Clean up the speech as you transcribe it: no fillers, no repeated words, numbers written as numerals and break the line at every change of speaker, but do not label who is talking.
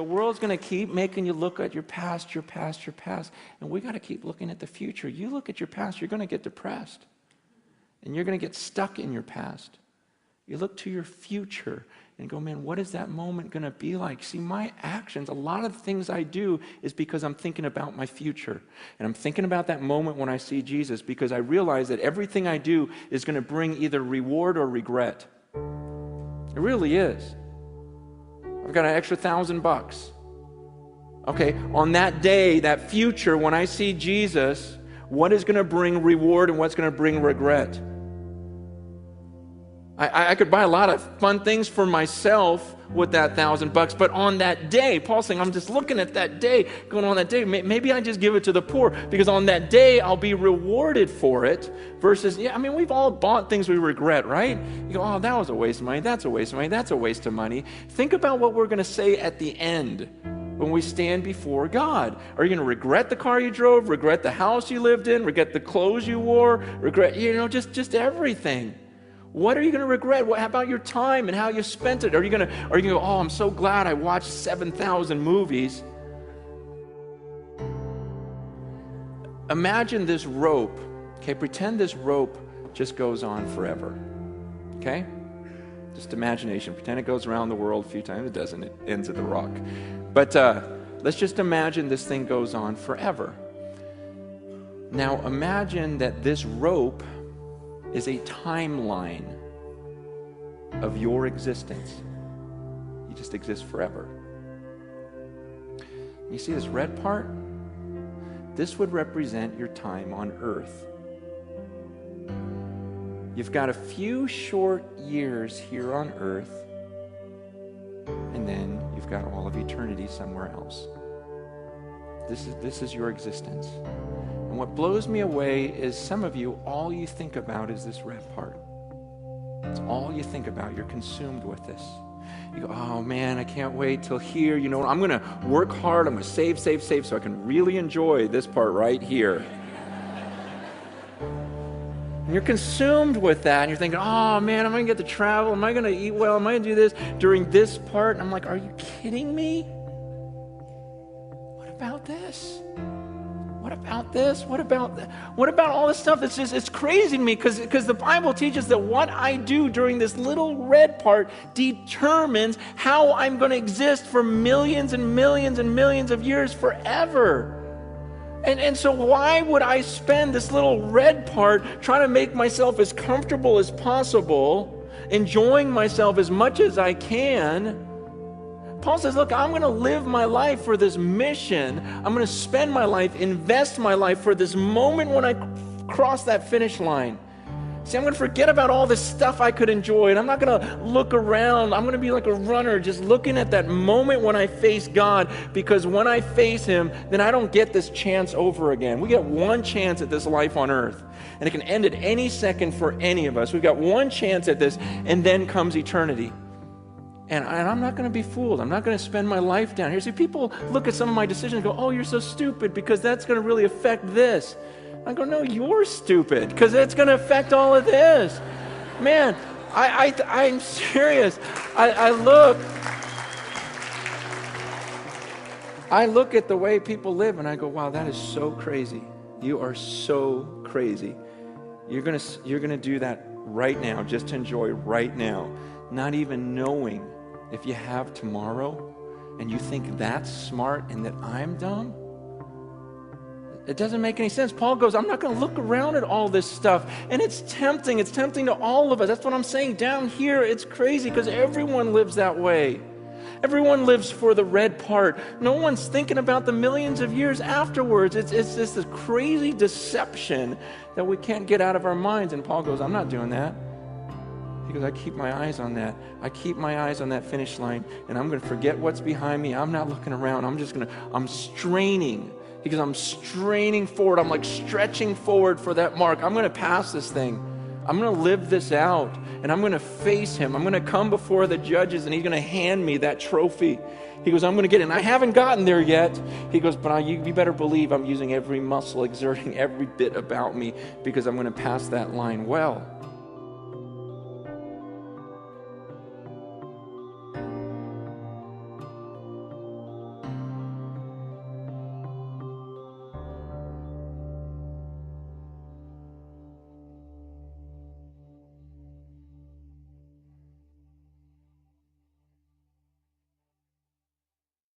the world's going to keep making you look at your past. And we got to keep looking at the future. You look at your past, you're going to get depressed. And you're going to get stuck in your past. You look to your future and go, man, what is that moment going to be like? See, my actions, a lot of the things I do is because I'm thinking about my future. And I'm thinking about that moment when I see Jesus, because I realize that everything I do is going to bring either reward or regret. It really is. I've got an extra $1,000. Okay, on that day, that future, when I see Jesus, what is going to bring reward and what's going to bring regret? I could buy a lot of fun things for myself with that $1,000, but on that day, Paul's saying, I'm just looking at that day, going on that day, maybe I just give it to the poor, because on that day, I'll be rewarded for it, versus, we've all bought things we regret, right? You go, oh, that was a waste of money, that's a waste of money, that's a waste of money. Think about what we're going to say at the end when we stand before God. Are you going to regret the car you drove, regret the house you lived in, regret the clothes you wore, regret, just everything? What are you going to regret? How about your time and how you spent it? Are you going to go, oh, I'm so glad I watched 7,000 movies? Imagine this rope, okay? Pretend this rope just goes on forever, okay? Just imagination. Pretend it goes around the world a few times. It doesn't. It ends at the rock. But let's just imagine this thing goes on forever. Now imagine that this rope is a timeline of your existence. You just exist forever. You see this red part? This would represent your time on earth. You've got a few short years here on earth, and then you've got all of eternity somewhere else. This is your existence. And what blows me away is some of you, all you think about is this red part. It's all you think about. You're consumed with this. You go, oh man, I can't wait till here. You know, I'm going to work hard. I'm going to save so I can really enjoy this part right here. And you're consumed with that. And you're thinking, oh man, am I going to get to travel? Am I going to eat well? Am I going to do this during this part? And I'm like, are you kidding me? What about this? What about this? What about all this stuff? It's crazy to me because the Bible teaches that what I do during this little red part determines how I'm going to exist for millions and millions and millions of years forever. And so why would I spend this little red part trying to make myself as comfortable as possible, enjoying myself as much as I can? Paul says, look, I'm going to live my life for this mission. I'm going to spend my life, invest my life for this moment when I cross that finish line. See, I'm going to forget about all this stuff I could enjoy, and I'm not going to look around. I'm going to be like a runner, just looking at that moment when I face God, because when I face Him, then I don't get this chance over again. We get one chance at this life on earth, and it can end at any second for any of us. We've got one chance at this, and then comes eternity. And I'm not going to be fooled. I'm not going to spend my life down here. See, people look at some of my decisions and go, oh, you're so stupid because that's going to really affect this. I go, no, you're stupid because it's going to affect all of this. Man, I'm serious. I look at the way people live and I go, wow, that is so crazy. You are so crazy. You're going to do that right now, just to enjoy right now, not even knowing if you have tomorrow, and you think that's smart and that I'm dumb. It doesn't make any sense. Paul goes, I'm not going to look around at all this stuff. And it's tempting. It's tempting to all of us. That's what I'm saying. Down here, it's crazy because everyone lives that way. Everyone lives for the red part. No one's thinking about the millions of years afterwards. It's just this crazy deception that we can't get out of our minds. And Paul goes, I'm not doing that. He goes, I keep my eyes on that. I keep my eyes on that finish line, and I'm going to forget what's behind me. I'm not looking around. I'm straining. He goes, I'm straining forward. I'm like stretching forward for that mark. I'm going to pass this thing. I'm going to live this out, and I'm going to face Him. I'm going to come before the judges, and He's going to hand me that trophy. He goes, I'm going to get it. And I haven't gotten there yet. He goes, but you better believe I'm using every muscle, exerting every bit about me, because I'm going to pass that line well.